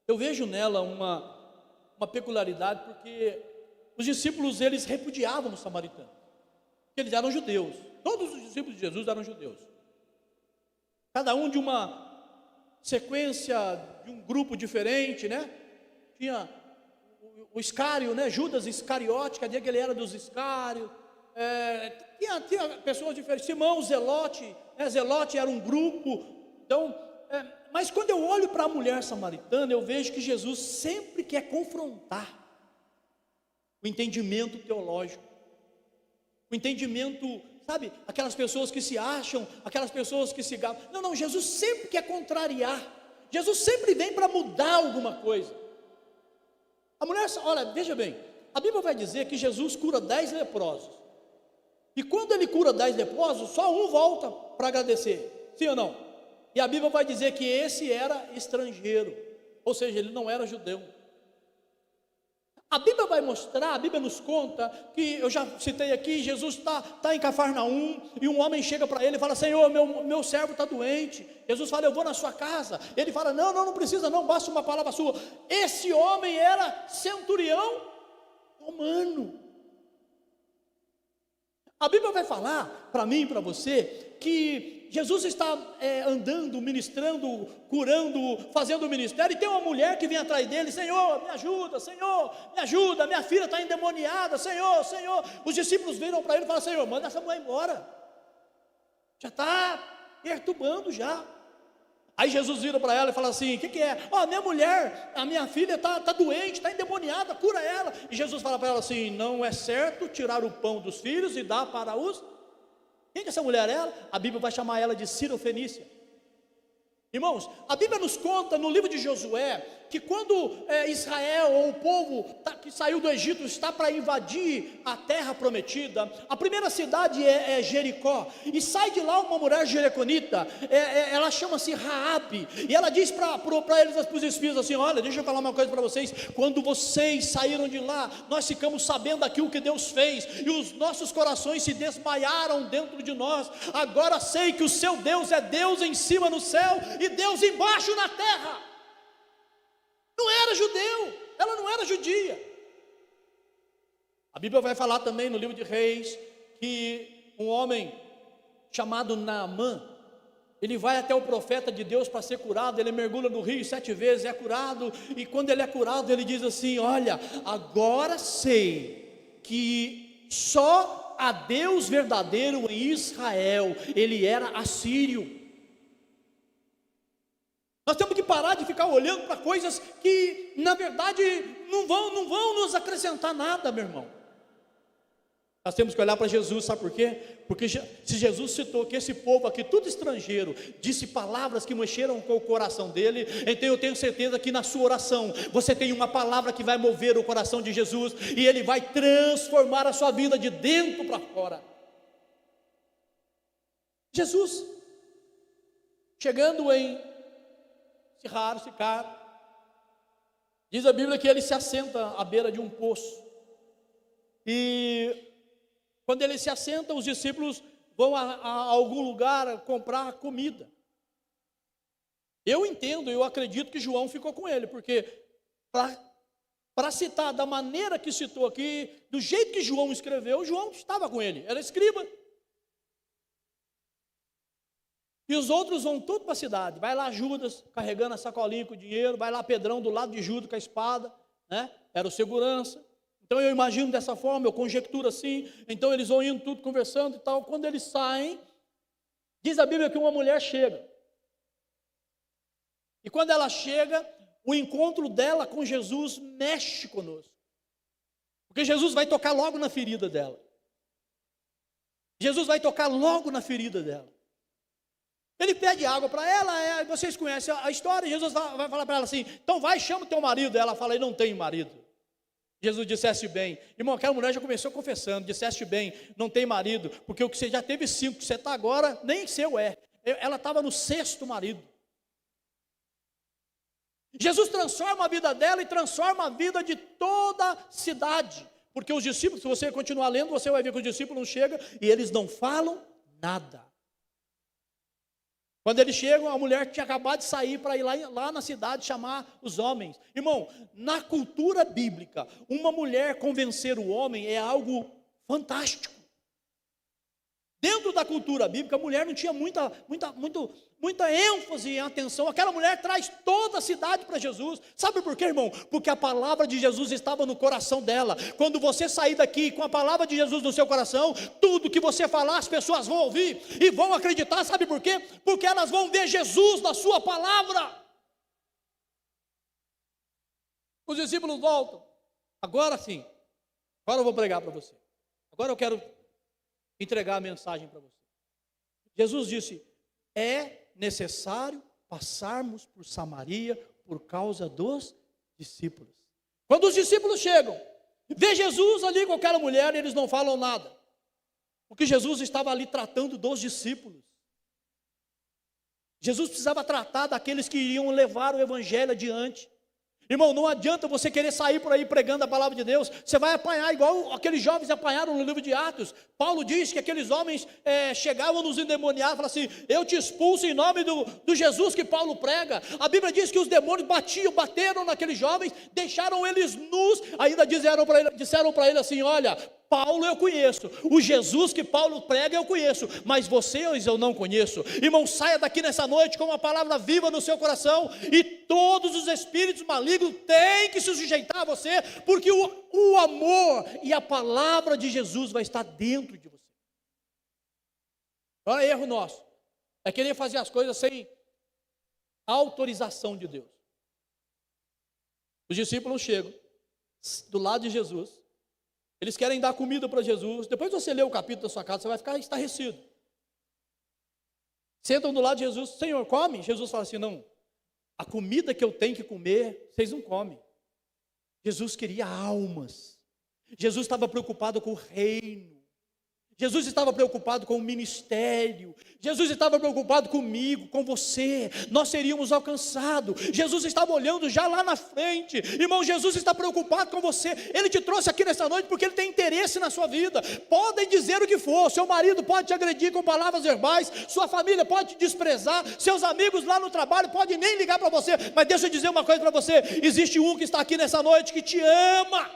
eu vejo nela uma peculiaridade, porque os discípulos, eles repudiavam os samaritanos, porque eles eram judeus. Todos os discípulos de Jesus eram judeus, cada um de uma sequência, de um grupo diferente, né? Tinha o Iscário, né? Judas Iscariote, cadê que ele era dos Iscários? Tinha pessoas diferentes. Simão, Zelote, né? Zelote era um grupo. Então, mas quando eu olho para a mulher samaritana, eu vejo que Jesus sempre quer confrontar o entendimento teológico, o entendimento, sabe, aquelas pessoas que se acham, aquelas pessoas que se gabam. Não, Jesus sempre quer contrariar. Jesus sempre vem para mudar alguma coisa. A mulher, olha, veja bem, a Bíblia vai dizer que Jesus cura 10 leprosos, e quando ele cura 10 leprosos, só um volta para agradecer, sim ou não? E a Bíblia vai dizer que esse era estrangeiro, ou seja, ele não era judeu. A Bíblia vai mostrar, a Bíblia nos conta, que eu já citei aqui, Jesus está em Cafarnaum, e um homem chega para ele e fala, Senhor, meu servo está doente. Jesus fala, eu vou na sua casa. Ele fala, não precisa não, basta uma palavra sua. Esse homem era centurião romano. A Bíblia vai falar para mim e para você, que Jesus está andando, ministrando, curando, fazendo o ministério, e tem uma mulher que vem atrás dele, Senhor, me ajuda, minha filha está endemoniada, Senhor. Os discípulos viram para ele e falaram, Senhor, manda essa mulher embora, já está perturbando já. Aí Jesus vira para ela e fala assim, o que é? Minha mulher, a minha filha está doente, está endemoniada, cura ela. E Jesus fala para ela assim, não é certo tirar o pão dos filhos e dar para os... Quem que essa mulher é? A Bíblia vai chamar ela de Sirofenícia. Irmãos, a Bíblia nos conta no livro de Josué, que quando Israel, ou o povo que saiu do Egito, está para invadir a terra prometida, a primeira cidade é Jericó, e sai de lá uma mulher jereconita, ela chama-se Raabe, e ela diz para eles, para os espias assim, olha, deixa eu falar uma coisa para vocês, quando vocês saíram de lá, nós ficamos sabendo aquilo que Deus fez, e os nossos corações se desmaiaram dentro de nós, agora sei que o seu Deus é Deus em cima no céu, e Deus embaixo na terra. Não era judeu, ela não era judia. A Bíblia vai falar também no livro de Reis, que um homem chamado Naamã, ele vai até o profeta de Deus para ser curado, ele mergulha no rio 7 vezes, é curado, e quando ele é curado, ele diz assim, olha, agora sei que só há Deus verdadeiro em Israel, ele era assírio. Nós temos que parar de ficar olhando para coisas que, na verdade, não vão nos acrescentar nada, meu irmão. Nós temos que olhar para Jesus, sabe por quê? Porque se Jesus citou que esse povo aqui, tudo estrangeiro, disse palavras que mexeram com o coração dele, então eu tenho certeza que na sua oração, você tem uma palavra que vai mover o coração de Jesus, e ele vai transformar a sua vida de dentro para fora. Jesus, chegando em Sicar, diz a Bíblia que ele se assenta à beira de um poço, e quando ele se assenta, os discípulos vão a algum lugar comprar comida. Eu entendo, eu acredito que João ficou com ele, porque para citar da maneira que citou aqui, do jeito que João escreveu, João estava com ele, era escriba. E os outros vão tudo para a cidade. Vai lá Judas, carregando a sacolinha com o dinheiro, vai lá Pedrão do lado de Judas com a espada, né? Era o segurança. Então eu imagino dessa forma, eu conjecturo assim. Então eles vão indo tudo conversando e tal. Quando eles saem, diz a Bíblia que uma mulher chega. E quando ela chega, o encontro dela com Jesus mexe conosco. Porque Jesus vai tocar logo na ferida dela. Jesus vai tocar logo na ferida dela. Ele pede água para ela, vocês conhecem a história. Jesus vai falar para ela assim: então vai, chama o teu marido. Ela fala: eu não tenho marido. Jesus disseste bem. Irmão, aquela mulher já começou confessando: disseste bem, não tem marido, porque o que você já teve 5, que você está agora, nem seu é. Ela estava no 6º marido. Jesus transforma a vida dela e transforma a vida de toda a cidade. Porque os discípulos, se você continuar lendo, você vai ver que os discípulos chegam e eles não falam nada. Quando eles chegam, a mulher tinha acabado de sair para ir lá na cidade chamar os homens. Irmão, na cultura bíblica, uma mulher convencer o homem é algo fantástico. Dentro da cultura bíblica, a mulher não tinha muita ênfase e atenção. Aquela mulher traz toda a cidade para Jesus. Sabe por quê, irmão? Porque a palavra de Jesus estava no coração dela. Quando você sair daqui com a palavra de Jesus no seu coração, tudo que você falar, as pessoas vão ouvir e vão acreditar. Sabe por quê? Porque elas vão ver Jesus na sua palavra. Os discípulos voltam. Agora sim, agora eu vou pregar para você. Agora eu quero entregar a mensagem para você. Jesus disse: é necessário passarmos por Samaria por causa dos discípulos. Quando os discípulos chegam, vê Jesus ali com aquela mulher, eles não falam nada, porque Jesus estava ali tratando dos discípulos. Jesus precisava tratar daqueles que iriam levar o evangelho adiante. Irmão, não adianta você querer sair por aí pregando a palavra de Deus. Você vai apanhar igual aqueles jovens apanharam no livro de Atos. Paulo diz que aqueles homens chegavam nos endemoniados e falavam assim: eu te expulso em nome do Jesus que Paulo prega. A Bíblia diz que os demônios bateram naqueles jovens, deixaram eles nus. Ainda disseram para ele assim: olha, Paulo eu conheço, o Jesus que Paulo prega eu conheço, mas vocês eu não conheço. Irmão, saia daqui nessa noite com uma palavra viva no seu coração, e todos os espíritos malignos têm que se sujeitar a você, porque o amor e a palavra de Jesus vai estar dentro de você. Olha, erro nosso é querer fazer as coisas sem autorização de Deus. Os discípulos chegam do lado de Jesus. Eles querem dar comida para Jesus. Depois você lê o capítulo da sua casa, você vai ficar estarrecido. Sentam do lado de Jesus: Senhor, come? Jesus fala assim: não, a comida que eu tenho que comer, vocês não comem. Jesus queria almas. Jesus estava preocupado com o reino. Jesus estava preocupado com o ministério. Jesus estava preocupado comigo, com você. Nós seríamos alcançados. Jesus estava olhando já lá na frente. Irmão, Jesus está preocupado com você. Ele te trouxe aqui nessa noite porque Ele tem interesse na sua vida. Podem dizer o que for. Seu marido pode te agredir com palavras verbais. Sua família pode te desprezar. Seus amigos lá no trabalho podem nem ligar para você. Mas deixa eu dizer uma coisa para você. Existe um que está aqui nessa noite que te ama.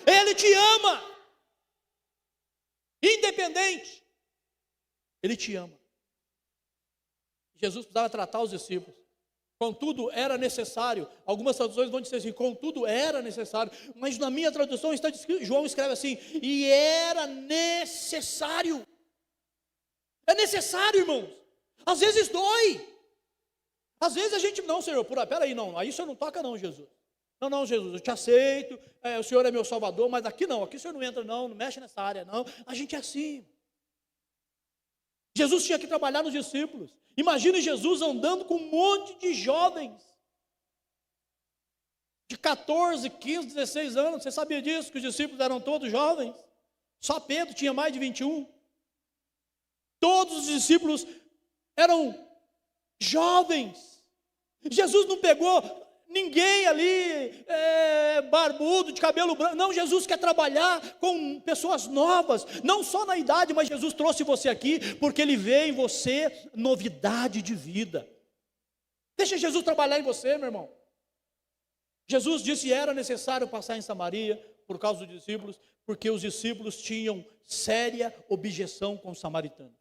Ele te ama. Independente, Ele te ama. Jesus precisava tratar os discípulos. Contudo, era necessário. Algumas traduções vão dizer assim: contudo, era necessário. Mas na minha tradução está escrito, João escreve assim: e era necessário. É necessário, irmãos. Às vezes dói. Às vezes a gente, não, Senhor, peraí, não, aí o Senhor não toca não, Jesus. Não, não, Jesus, eu te aceito, o Senhor é meu Salvador, mas aqui não, aqui o Senhor não entra não, não mexe nessa área não. A gente é assim. Jesus tinha que trabalhar nos discípulos. Imagine Jesus andando com um monte de jovens, de 14, 15, 16 anos. Você sabia disso, que os discípulos eram todos jovens? Só Pedro tinha mais de 21. Todos os discípulos eram jovens. Jesus não pegou ninguém ali barbudo, de cabelo branco. Não, Jesus quer trabalhar com pessoas novas, não só na idade, mas Jesus trouxe você aqui porque Ele vê em você novidade de vida. Deixa Jesus trabalhar em você, meu irmão. Jesus disse que era necessário passar em Samaria por causa dos discípulos, porque os discípulos tinham séria objeção com os samaritanos.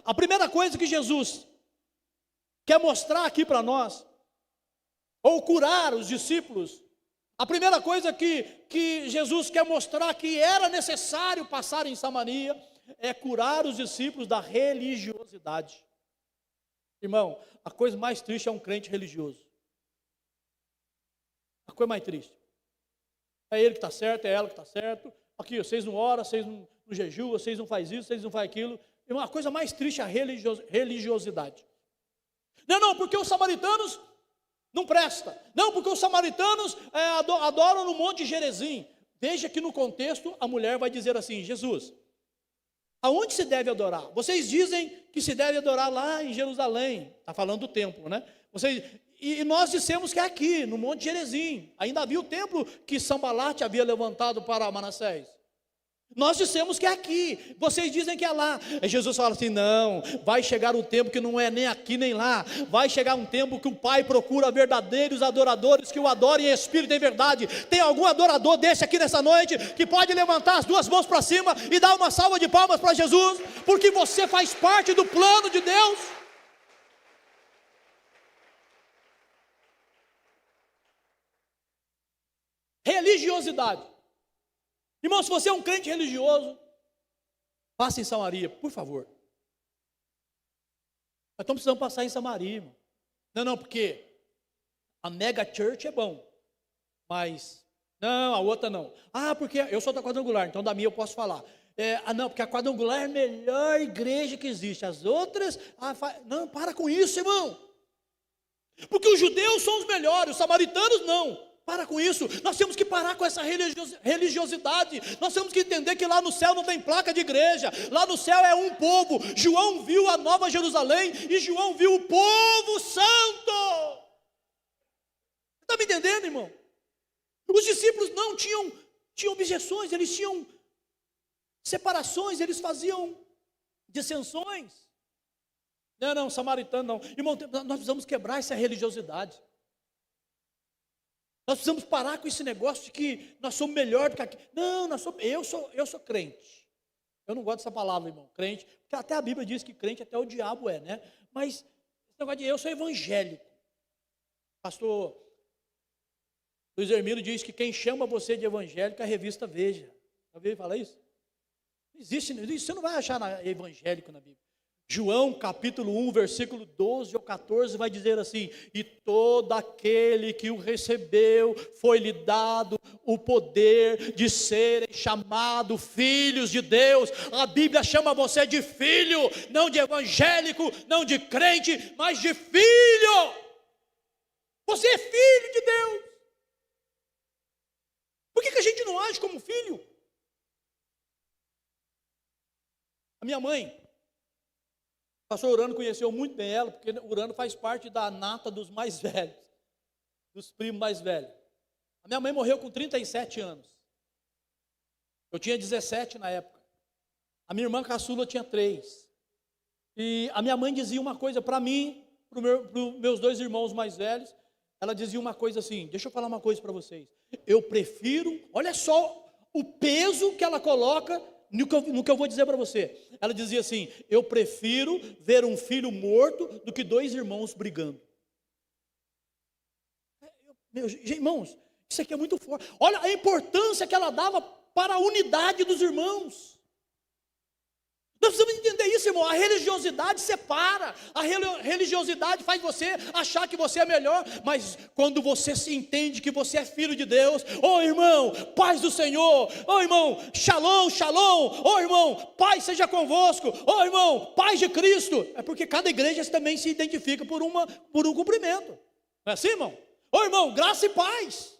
A primeira coisa que Jesus quer mostrar aqui para nós, ou curar os discípulos, a primeira coisa que Jesus quer mostrar que era necessário passar em Samaria, é curar os discípulos da religiosidade. Irmão, a coisa mais triste é um crente religioso. A coisa mais triste. É ele que está certo, é ela que está certo. Aqui, vocês não oram, vocês não jejuam, vocês não fazem isso, vocês não fazem aquilo. Irmão, a coisa mais triste é a religiosidade. Não, porque os samaritanos não presta. Não, porque os samaritanos adoram no Monte Gerizim. Veja que no contexto a mulher vai dizer assim: Jesus, aonde se deve adorar? Vocês dizem que se deve adorar lá em Jerusalém. Está falando do templo, né? E nós dissemos que é aqui, no Monte Gerizim. Ainda havia o templo que Sambalate havia levantado para Manassés. Nós dissemos que é aqui, vocês dizem que é lá. E Jesus fala assim: não, vai chegar um tempo que não é nem aqui nem lá. Vai chegar um tempo que o Pai procura verdadeiros adoradores que o adorem em espírito e em verdade. Tem algum adorador desse aqui nessa noite que pode levantar as duas mãos para cima e dar uma salva de palmas para Jesus? Porque você faz parte do plano de Deus. Religiosidade. Irmão, se você é um crente religioso, passe em Samaria, por favor. Nós estamos precisando passar em Samaria, irmão. Não, porque a mega church é bom, mas não, a outra não. Porque eu sou da quadrangular, então da minha eu posso falar. Não, porque a quadrangular é a melhor igreja que existe. As outras, não, para com isso, irmão. Porque os judeus são os melhores, os samaritanos não. Para com isso, nós temos que parar com essa religiosidade. Nós temos que entender que lá no céu não tem placa de igreja. Lá no céu é um povo. João viu a Nova Jerusalém e João viu o povo santo. Está me entendendo, irmão? Os discípulos não tinham objeções, eles tinham separações, eles faziam dissensões. Não, samaritano não. Irmão, nós precisamos quebrar essa religiosidade. Nós precisamos parar com esse negócio de que nós somos melhor do que aqui. Não, eu sou crente. Eu não gosto dessa palavra, irmão, crente, porque até a Bíblia diz que crente até o diabo é, né? Mas esse negócio de eu sou evangélico. Pastor Luiz Hermino diz que quem chama você de evangélico é a revista Veja. Já ouviu falar isso? Não existe, você não vai achar evangélico na Bíblia. João capítulo 1, versículo 12 ou 14 vai dizer assim: e todo aquele que o recebeu foi-lhe dado o poder de serem chamados filhos de Deus. A Bíblia chama você de filho, não de evangélico, não de crente, mas de filho. Você é filho de Deus. Por que a gente não age como filho? A minha mãe, o pastor Urano conheceu muito bem ela, porque Urano faz parte da nata dos mais velhos, dos primos mais velhos. A minha mãe morreu com 37 anos. Eu tinha 17 na época. A minha irmã caçula tinha 3. E a minha mãe dizia uma coisa para mim, para os meus 2 irmãos mais velhos. Ela dizia uma coisa assim: deixa eu falar uma coisa para vocês. Eu prefiro, olha só o peso que ela coloca no que eu vou dizer para você. Ela dizia assim: eu prefiro ver um filho morto do que 2 irmãos brigando. Meus irmãos, isso aqui é muito forte. Olha a importância que ela dava para a unidade dos irmãos. Nós precisamos entender isso, irmão. A religiosidade separa, a religiosidade faz você achar que você é melhor, mas quando você se entende que você é filho de Deus, ô irmão, paz do Senhor, ô irmão, shalom, shalom, ô irmão, paz seja convosco, ô irmão, paz de Cristo, é porque cada igreja também se identifica por um cumprimento, não é assim, irmão? Ô irmão, graça e paz,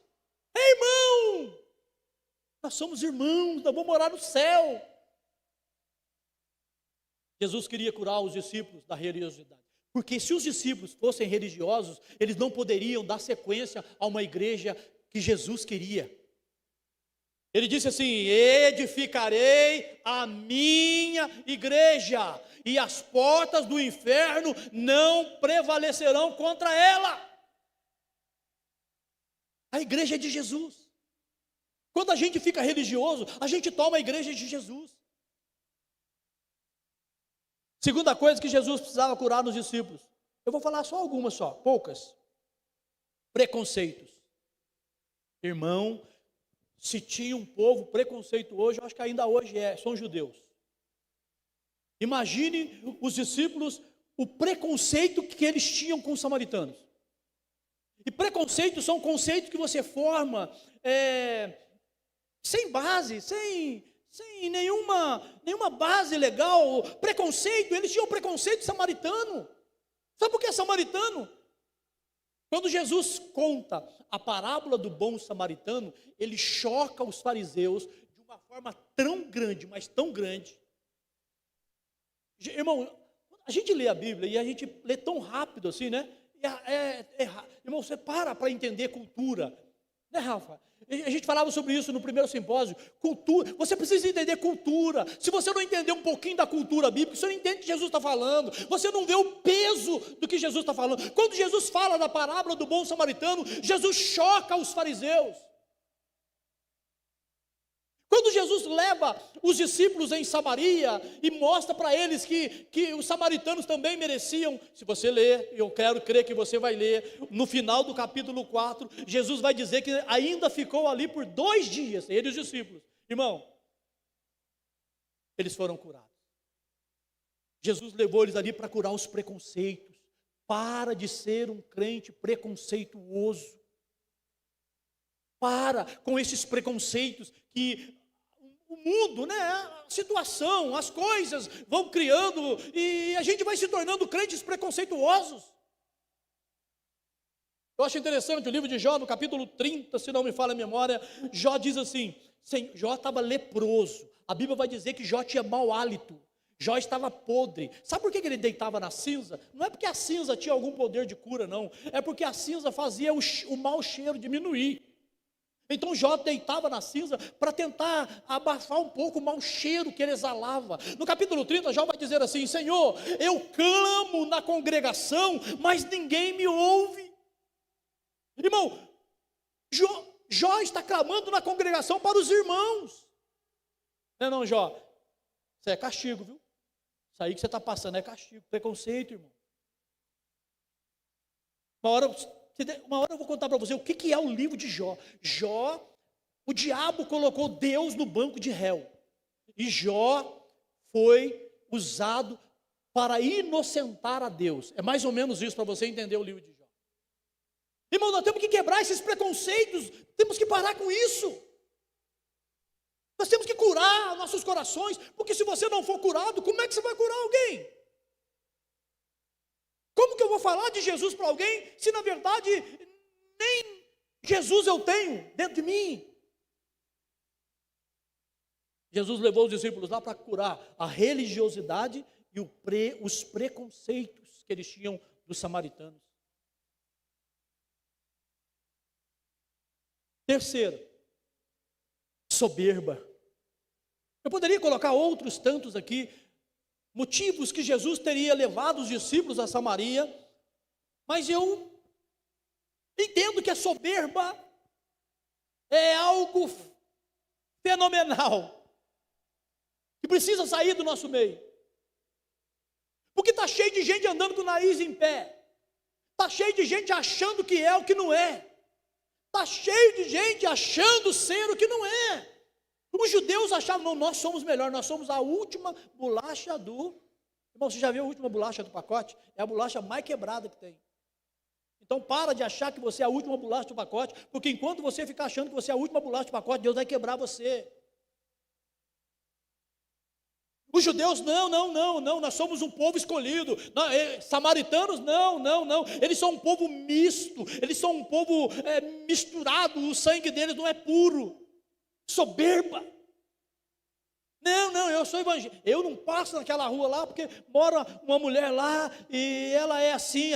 irmão, nós somos irmãos, nós vamos morar no céu. Jesus queria curar os discípulos da religiosidade, porque se os discípulos fossem religiosos, eles não poderiam dar sequência a uma igreja que Jesus queria. Ele disse assim: edificarei a minha igreja, e as portas do inferno não prevalecerão contra ela. A igreja é de Jesus. Quando a gente fica religioso, a gente toma a igreja de Jesus. Segunda coisa que Jesus precisava curar nos discípulos, eu vou falar só algumas, poucas. Preconceitos. Irmão, se tinha um povo preconceituoso, eu acho que ainda hoje são judeus. Imagine os discípulos, o preconceito que eles tinham com os samaritanos. E preconceitos são conceitos que você forma sem base, sem nenhuma base legal. Preconceito, eles tinham preconceito samaritano. Sabe por que é samaritano? Quando Jesus conta a parábola do bom samaritano, ele choca os fariseus de uma forma tão grande, mas tão grande. Irmão, a gente lê a Bíblia e a gente lê tão rápido assim, né? Irmão, você para entender cultura, né, Rafa? A gente falava sobre isso no primeiro simpósio. Cultura, você precisa entender cultura. Se você não entender um pouquinho da cultura bíblica, você não entende o que Jesus está falando, você não vê o peso do que Jesus está falando. Quando Jesus fala da parábola do bom samaritano, Jesus choca os fariseus. Quando Jesus leva os discípulos em Samaria e mostra para eles que os samaritanos também mereciam, se você ler, eu quero crer que você vai ler, no final do capítulo 4, Jesus vai dizer que ainda ficou ali por 2 dias, ele e os discípulos. Irmão, eles foram curados. Jesus levou eles ali para curar os preconceitos. Para de ser um crente preconceituoso. Para com esses preconceitos que o mundo, né, a situação, as coisas vão criando e a gente vai se tornando crentes preconceituosos. Eu acho interessante o livro de Jó, no capítulo 30, se não me falha a memória, Jó diz assim, Jó estava leproso. A Bíblia vai dizer que Jó tinha mau hálito. Jó estava podre. Sabe por que ele deitava na cinza? Não é porque a cinza tinha algum poder de cura, não. É porque a cinza fazia o mau cheiro diminuir. Então Jó deitava na cinza para tentar abafar um pouco o mau cheiro que ele exalava. No capítulo 30, Jó vai dizer assim: Senhor, eu clamo na congregação, mas ninguém me ouve. Irmão, Jó está clamando na congregação para os irmãos. Não, Jó, isso é castigo, viu? Isso aí que você está passando é castigo, preconceito, irmão. Uma hora eu vou contar para você o que é o livro de Jó. Jó, o diabo colocou Deus no banco de réu. E Jó foi usado para inocentar a Deus. É mais ou menos isso para você entender o livro de Jó. Irmão, nós temos que quebrar esses preconceitos. Temos que parar com isso. Nós temos que curar nossos corações. Porque se você não for curado, como é que você vai curar alguém? Como que eu vou falar de Jesus para alguém, se na verdade nem Jesus eu tenho dentro de mim? Jesus levou os discípulos lá para curar a religiosidade e os preconceitos que eles tinham dos samaritanos. Terceiro, soberba. Eu poderia colocar outros tantos aqui, motivos que Jesus teria levado os discípulos a Samaria, mas eu entendo que a soberba é algo fenomenal, que precisa sair do nosso meio, porque está cheio de gente andando com o nariz em pé, está cheio de gente achando que é o que não é, está cheio de gente achando ser o que não é. Os judeus achavam, não, nós somos melhor, nós somos a última bolacha do... Irmão, você já viu a última bolacha do pacote? É a bolacha mais quebrada que tem. Então para de achar que você é a última bolacha do pacote, porque enquanto você ficar achando que você é a última bolacha do pacote, Deus vai quebrar você. Os judeus, não, nós somos um povo escolhido. Não, samaritanos, não, eles são um povo misto, eles são um povo misturado, o sangue deles não é puro, soberba. Não, eu sou evangélico. Eu não passo naquela rua lá porque mora uma mulher lá e ela é assim,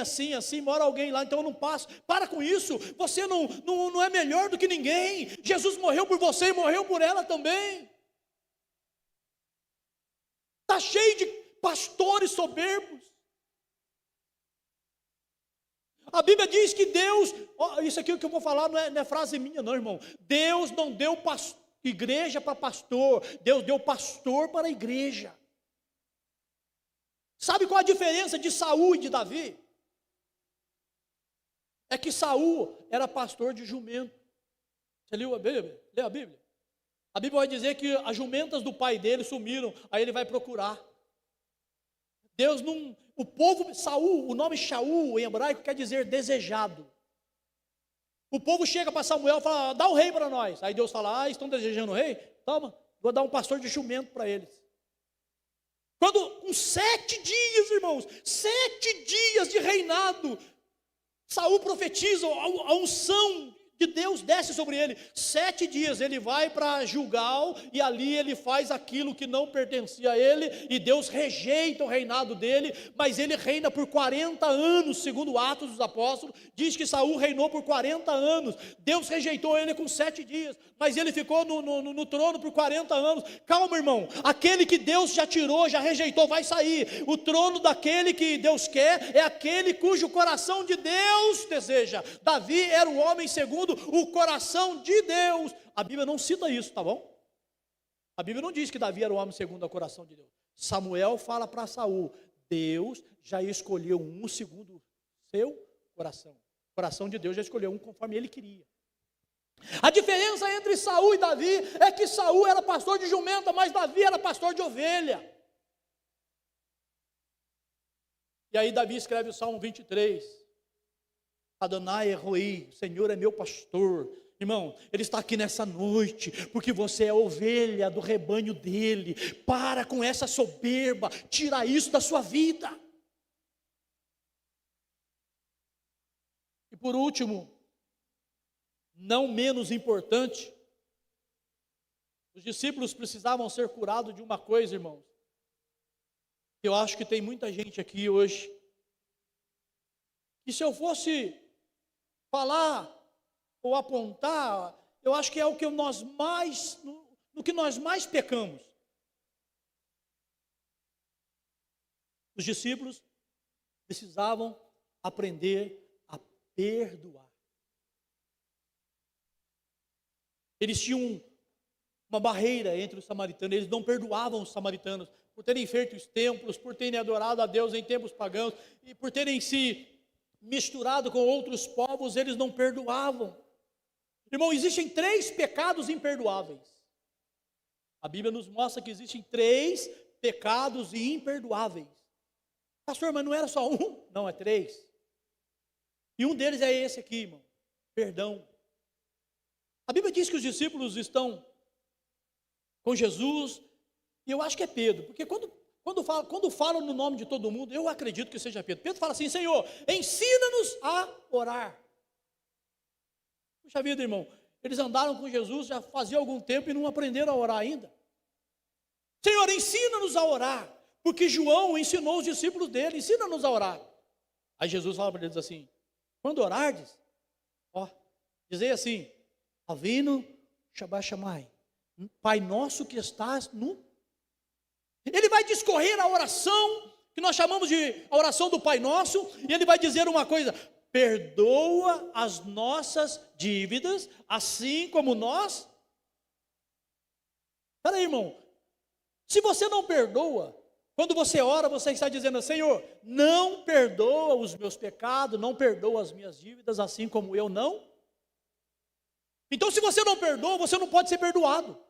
mora alguém lá, então eu não passo. Para com isso, você não é melhor do que ninguém. Jesus morreu por você e morreu por ela também. Está cheio de pastores soberbos. A Bíblia diz que Deus, isso aqui que eu vou falar não é frase minha não, irmão. Deus não deu igreja para pastor, Deus deu pastor para a igreja. Sabe qual a diferença de Saul e de Davi? É que Saul era pastor de jumento. Você leu a Bíblia? Leu a Bíblia? A Bíblia vai dizer que as jumentas do pai dele sumiram, aí ele vai procurar. Deus não, o povo, Saul, o nome Shaul em hebraico quer dizer desejado. O povo chega para Samuel e fala, dá o rei para nós. Aí Deus fala, estão desejando o rei? Toma, vou dar um pastor de jumento para eles. Quando, com 7 dias, irmãos, 7 dias de reinado, Saul profetiza, a unção de Deus desce sobre ele. 7 dias ele vai para Gilgal e ali ele faz aquilo que não pertencia a ele, e Deus rejeita o reinado dele, mas ele reina por 40 anos, segundo Atos dos Apóstolos, diz que Saul reinou por 40 anos, Deus rejeitou ele com 7 dias, mas ele ficou no trono por 40 anos, calma irmão, aquele que Deus já tirou, já rejeitou, vai sair, o trono daquele que Deus quer, é aquele cujo coração de Deus deseja. Davi era o homem segundo o coração de Deus. A Bíblia não cita isso, tá bom? A Bíblia não diz que Davi era o homem segundo o coração de Deus. Samuel fala para Saul, Deus já escolheu um segundo o seu coração. O coração de Deus já escolheu um conforme ele queria. A diferença entre Saul e Davi é que Saul era pastor de jumenta, mas Davi era pastor de ovelha. E aí Davi escreve o Salmo 23. Adonai Eroi, o Senhor é meu pastor. Irmão, Ele está aqui nessa noite, porque você é ovelha do rebanho dEle. Para com essa soberba, tira isso da sua vida. E por último, não menos importante, os discípulos precisavam ser curados de uma coisa, irmãos. Eu acho que tem muita gente aqui hoje, que se eu fosse falar ou apontar, eu acho que é o que nós mais, no que nós mais pecamos. Os discípulos precisavam aprender a perdoar. Eles tinham uma barreira entre os samaritanos, eles não perdoavam os samaritanos por terem feito os templos, por terem adorado a Deus em tempos pagãos e por terem se misturado com outros povos, eles não perdoavam. Irmão, existem 3 pecados imperdoáveis. A Bíblia nos mostra que existem 3 pecados imperdoáveis. Pastor, mas não era só um? Não, é 3. E um deles é esse aqui, irmão, perdão. A Bíblia diz que os discípulos estão com Jesus, e eu acho que é Pedro, porque quando falam no nome de todo mundo, eu acredito que seja Pedro. Pedro fala assim, Senhor, ensina-nos a orar. Puxa vida, irmão, eles andaram com Jesus já fazia algum tempo e não aprenderam a orar ainda. Senhor, ensina-nos a orar, porque João ensinou os discípulos dele, ensina-nos a orar. Aí Jesus fala para eles assim, quando orardes, dizei assim, Avinu Shabbat Shammai, Pai nosso que estás no... Ele vai discorrer a oração, que nós chamamos de a oração do Pai Nosso, e ele vai dizer uma coisa, perdoa as nossas dívidas, assim como nós. Espera aí, irmão, se você não perdoa, quando você ora, você está dizendo, Senhor, não perdoa os meus pecados, não perdoa as minhas dívidas, assim como eu não. Então se você não perdoa, você não pode ser perdoado.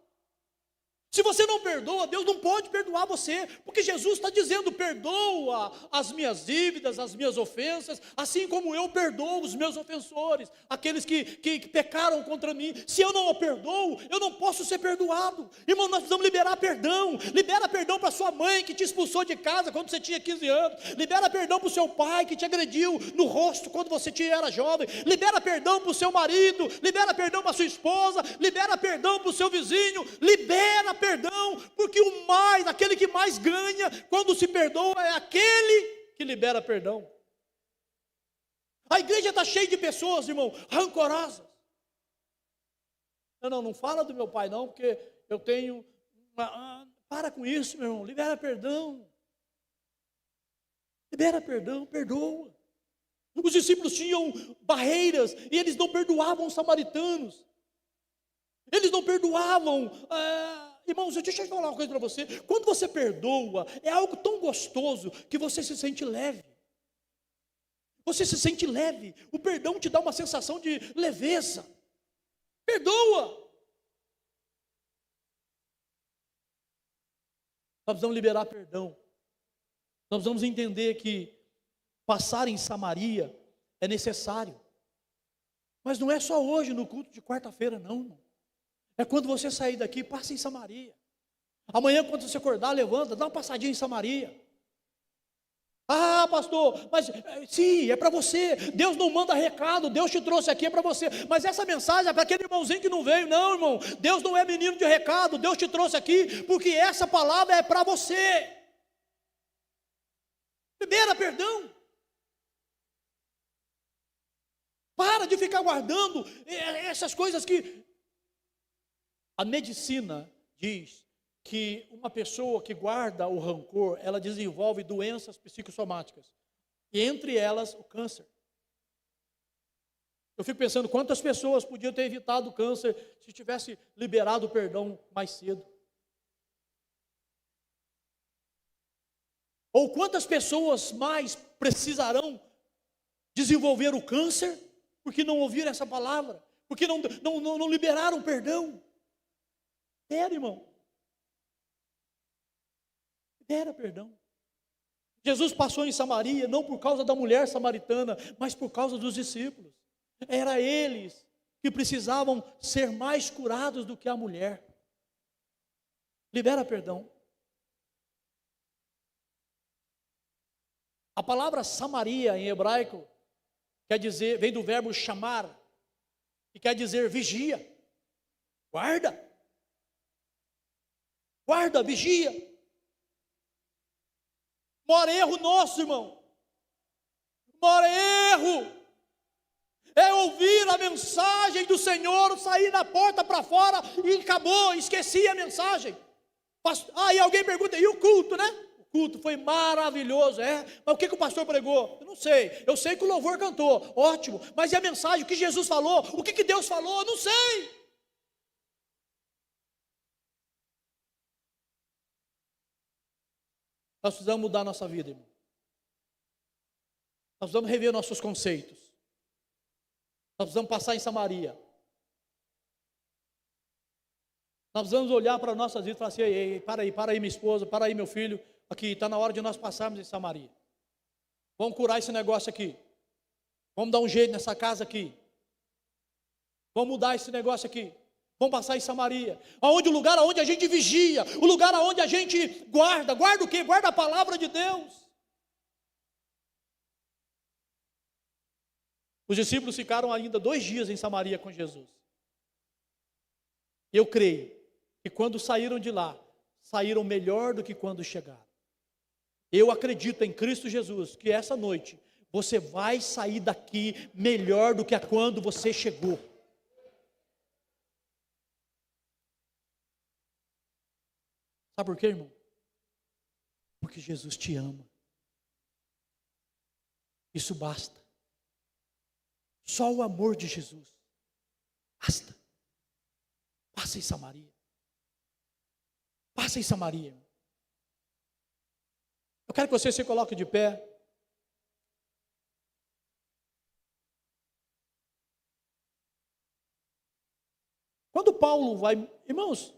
Se você não perdoa, Deus não pode perdoar você, porque Jesus está dizendo: perdoa as minhas dívidas, as minhas ofensas, assim como eu perdoo os meus ofensores, aqueles que pecaram contra mim. Se eu não o perdoo, eu não posso ser perdoado. Irmão, nós precisamos liberar perdão. Libera perdão para sua mãe que te expulsou de casa quando você tinha 15 anos. Libera perdão para o seu pai que te agrediu no rosto quando você era jovem. Libera perdão para o seu marido. Libera perdão para a sua esposa. Libera perdão para o seu vizinho. Libera perdão, porque aquele que mais ganha quando se perdoa é aquele que libera perdão. A igreja está cheia de pessoas, irmão, rancorosas. Não fala do meu pai não, porque eu tenho para com isso, meu irmão. Libera perdão. Libera perdão, perdoa. Os discípulos tinham barreiras e eles não perdoavam os samaritanos. Eles não perdoavam. Irmãos, deixa eu falar uma coisa para você. Quando você perdoa, é algo tão gostoso que você se sente leve. Você se sente leve. O perdão te dá uma sensação de leveza. Perdoa. Nós precisamos liberar perdão. Nós precisamos entender que passar em Samaria é necessário. Mas não é só hoje no culto de quarta-feira, não, irmão. É quando você sair daqui, passa em Samaria. Amanhã, quando você acordar, levanta, dá uma passadinha em Samaria. Ah, pastor, mas sim, é para você. Deus não manda recado, Deus te trouxe aqui, é para você. Mas essa mensagem é para aquele irmãozinho que não veio. Não, irmão, Deus não é menino de recado, Deus te trouxe aqui, porque essa palavra é para você. Libera perdão. Para de ficar guardando essas coisas que... A medicina diz que uma pessoa que guarda o rancor, ela desenvolve doenças psicossomáticas. E entre elas, o câncer. Eu fico pensando quantas pessoas podiam ter evitado o câncer se tivesse liberado o perdão mais cedo. Ou quantas pessoas mais precisarão desenvolver o câncer porque não ouviram essa palavra, porque não liberaram o perdão. Libera, irmão. Libera perdão. Jesus passou em Samaria, não por causa da mulher samaritana, mas por causa dos discípulos. Era eles que precisavam ser mais curados do que a mulher. Libera perdão. A palavra Samaria em hebraico quer dizer, vem do verbo chamar, que quer dizer vigia. Guarda. Guarda, vigia. Maior erro nosso, irmão. Maior erro é ouvir a mensagem do Senhor, sair da porta para fora e acabou, esqueci a mensagem. E alguém pergunta, e o culto, né? O culto foi maravilhoso, mas o que o pastor pregou? Eu não sei, eu sei que o louvor cantou, ótimo, mas e a mensagem, o que Jesus falou? O que Deus falou? Eu não sei. Nós precisamos mudar nossa vida, irmão. Nós precisamos rever nossos conceitos. Nós precisamos passar em Samaria. Nós precisamos olhar para nossas vidas e falar assim, ei, para aí minha esposa, para aí meu filho, aqui, está na hora de nós passarmos em Samaria. Vamos curar esse negócio aqui. Vamos dar um jeito nessa casa aqui. Vamos mudar esse negócio aqui. Vamos passar em Samaria, o lugar onde a gente vigia, o lugar onde a gente guarda o quê? Guarda a palavra de Deus. Os discípulos ficaram ainda 2 dias em Samaria com Jesus. Eu creio que quando saíram de lá, saíram melhor do que quando chegaram. Eu acredito em Cristo Jesus, que essa noite, você vai sair daqui melhor do que quando você chegou. Sabe por quê, irmão? Porque Jesus te ama. Isso basta. Só o amor de Jesus. Basta. Passa em Samaria. Passa em Samaria. Eu quero que você se coloque de pé. Quando Paulo vai... Irmãos,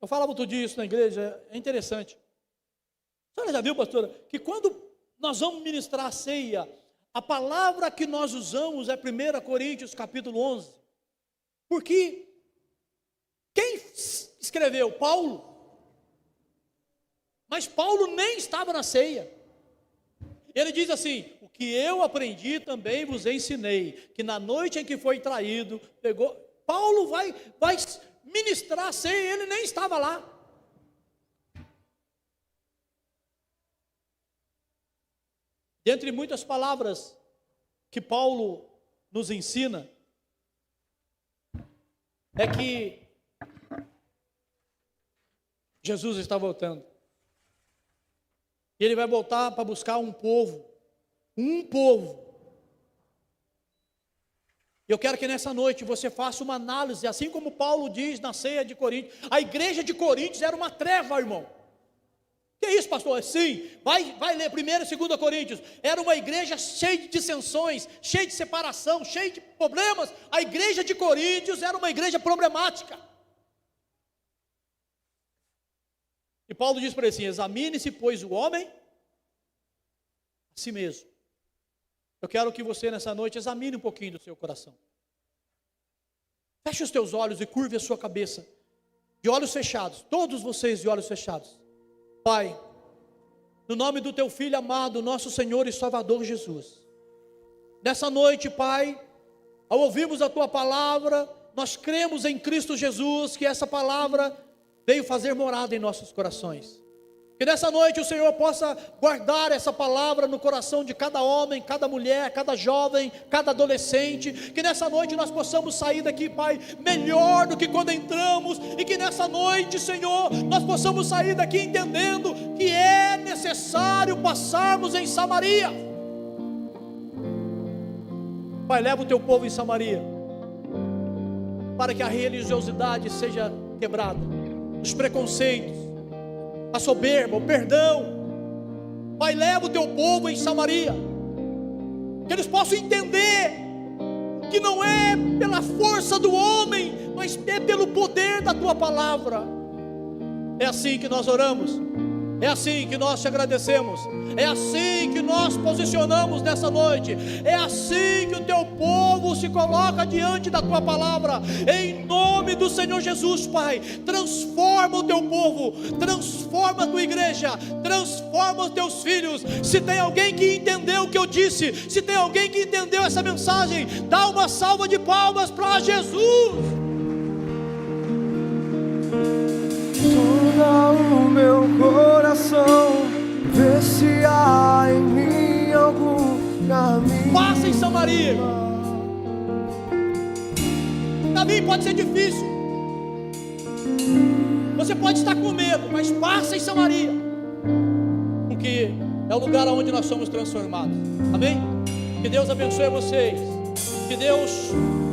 Eu falava outro dia isso na igreja, é interessante. A senhora já viu, pastora, que quando nós vamos ministrar a ceia, a palavra que nós usamos é 1 Coríntios capítulo 11. Porque quem escreveu? Paulo. Mas Paulo nem estava na ceia. Ele diz assim: o que eu aprendi também vos ensinei, que na noite em que foi traído, Paulo vai ministrar a ceia, ele nem estava lá. Dentre muitas palavras que Paulo nos ensina, é que Jesus está voltando. E ele vai voltar para buscar um povo. Eu quero que nessa noite você faça uma análise, assim como Paulo diz na ceia de Coríntios. A igreja de Coríntios era uma treva, irmão. Que isso, pastor? Sim, vai ler 1 e 2 Coríntios. Era uma igreja cheia de dissensões, cheia de separação, cheia de problemas. A igreja de Coríntios era uma igreja problemática. E Paulo diz para ele assim: examine-se, pois, o homem a si mesmo. Eu quero que você nessa noite examine um pouquinho do seu coração. Feche os teus olhos e curve a sua cabeça, de olhos fechados, todos vocês de olhos fechados. Pai, no nome do teu Filho amado, nosso Senhor e Salvador Jesus, nessa noite, Pai, ao ouvirmos a tua palavra, nós cremos em Cristo Jesus, que essa palavra veio fazer morada em nossos corações. Que nessa noite o Senhor possa guardar essa palavra no coração de cada homem, cada mulher, cada jovem, cada adolescente. Que nessa noite nós possamos sair daqui, Pai, melhor do que quando entramos. E que nessa noite, Senhor, nós possamos sair daqui entendendo que é necessário passarmos em Samaria. Pai, leva o teu povo em Samaria, para que a religiosidade seja quebrada, os preconceitos, a soberba, o perdão. Pai, leva o teu povo em Samaria, que eles possam entender que não é pela força do homem, mas é pelo poder da tua palavra. É assim que nós oramos, é assim que nós te agradecemos, é assim que nós posicionamos nessa noite, é assim que o teu povo se coloca diante da tua palavra, em nome do Senhor Jesus. Pai, transforma o teu povo, transforma a tua igreja, transforma os teus filhos. Se tem alguém que entendeu o que eu disse, se tem alguém que entendeu essa mensagem, dá uma salva de palmas para Jesus. Sonda o meu coração, vê se há em mim algum caminho. Passa em Samaria. O caminho pode ser difícil, você pode estar com medo, mas passa em Samaria, porque é o lugar onde nós somos transformados. Amém? Que Deus abençoe vocês, que Deus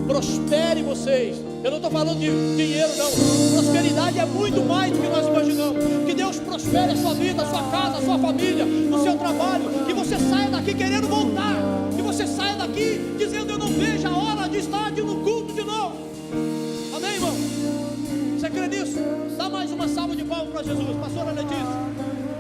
prospere vocês. Eu não estou falando de dinheiro, não. Prosperidade é muito mais do que nós imaginamos. Que Deus prospere a sua vida, a sua casa, a sua família, o seu trabalho. Que você saia daqui querendo voltar. Que você saia daqui dizendo: eu não vejo a hora de estar no culto de novo. Amém, irmão? Você crê nisso? Dá mais uma salva de palmas para Jesus. Pastora Letícia.